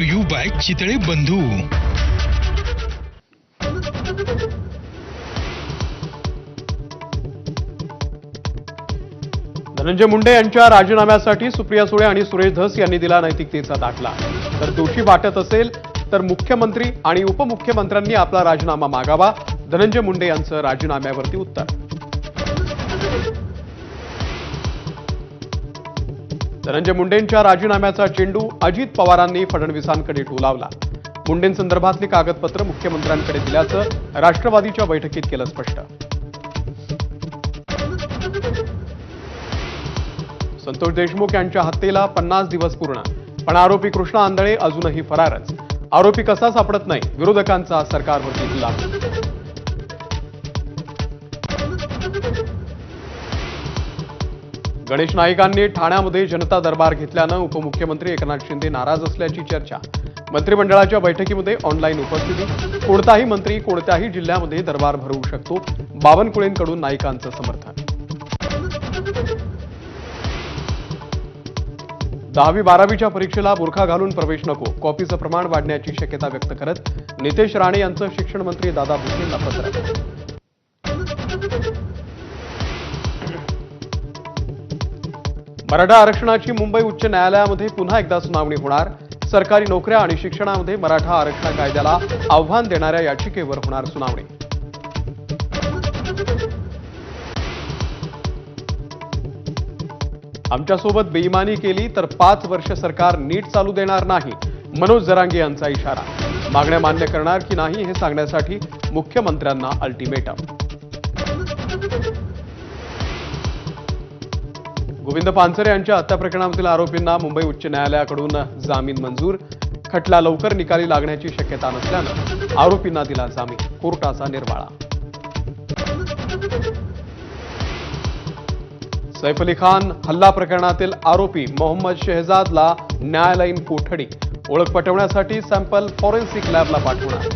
You by Chitale बंधू। धनंजय मुंडे यांच्या राजीनाम्यासाठी सुप्रिया सुळे आणि सुरेश धस यांनी दिला नैतिकतेचा दाखला। तर दोषी वाटत असेल तर मुख्यमंत्री आणि उपमुख्यमंत्र्यांनी आपला राजीनामा मागावा। धनंजय मुंडे यांचं राजीनाम्यावरती उत्तर। धनंजय मुंडेंच्या राजीनाम्याचा चेंडू अजित पवारांनी फडणवीसांकडे टोलावला। मुंडेंसंदर्भातली कागदपत्र मुख्यमंत्र्यांकडे दिल्याचं राष्ट्रवादीच्या बैठकीत केलं स्पष्ट। संतोष देशमुख यांच्या हत्येला 50 दिवस पूर्ण, पण आरोपी कृष्णा आंधळे अजूनही फरारच। आरोपी कसा सापडत नाही, विरोधकांचा सरकारवरती हल्ला। गणेश नाईकांनी ठाण्यामध्ये जनता दरबार घेतल्यानं उपमुख्यमंत्री एकनाथ शिंदे नाराज असल्याची चर्चा। मंत्रिमंडळाच्या बैठकीमध्ये ऑनलाईन उपस्थिती। कोणताही मंत्री कोणत्याही जिल्ह्यामध्ये दरबार भरवू शकतो, बावनकुळेंकडून नाईकांचं समर्थन। 10वी-12वीच्या परीक्षेला बुरखा घालून प्रवेश नको, कॉपीचं प्रमाण वाढण्याची शक्यता व्यक्त करत नितेश राणे यांचं शिक्षण मंत्री दादा भुसेंना पत्र। मराठा आरक्षणाची मुंबई उच्च न्यायालयामध्ये पुन्हा एकदा सुनावणी होणार। सरकारी नोकऱ्या आणि शिक्षणामध्ये मराठा आरक्षण कायद्याला आव्हान देणाऱ्या याचिकेवर होणार सुनावणी। आमच्यासोबत बेईमानी केली तर 5 वर्ष सरकार नीट चालू देणार नाही, मनोज जरांगे यांचा इशारा। मागण्या मान्य करणार की नाही हे सांगण्यासाठी मुख्यमंत्र्यांना अल्टिमेटम। गोविंद पानसरे यांच्या हत्या प्रकरणामधील आरोपींना मुंबई उच्च न्यायालयाकडून जामीन मंजूर। खटला लवकर निकाली लागण्याची शक्यता नसल्यानं आरोपींना दिला जामीन, कोर्टाचा निर्वाळा। सैफ अली खान हल्ला प्रकरणातील आरोपी मोहम्मद शेहजादला न्यायालयीन कोठडी। ओळख पटवण्यासाठी सॅम्पल फॉरेन्सिक लॅबला पाठवणार।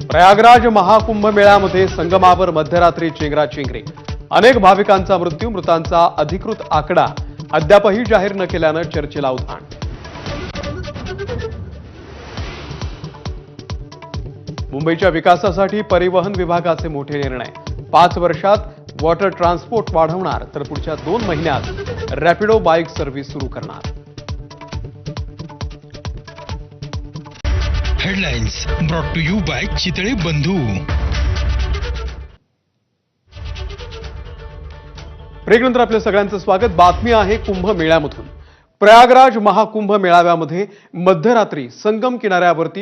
प्रयागराज महाकुंभ मेळ्यामध्ये संगमावर मध्यरात्री चेंगराचेंगरी। अनेक भाविकांचा मृत्यू, मृतांचा अधिकृत आकडा अद्यापही जाहीर न केल्यानं चर्चेला उधाण। मुंबईच्या विकासासाठी परिवहन विभागाचे मोठे निर्णय। 5 वर्षात वॉटर ट्रान्सपोर्ट वाढवणार, तर पुढच्या 2 महिन्यात रॅपिडो बाईक सर्व्हिस सुरू करणार। Headlines brought to you by Chitale Bandhu. ब्रेकनंतर आपल्या सगळ्यांचं स्वागत। बातमी आहे कुंभ मेळ्यामधून। प्रयागराज महाकुंभ मेळाव्यामध्ये मध्यरात्री संगम किनाऱ्यावरती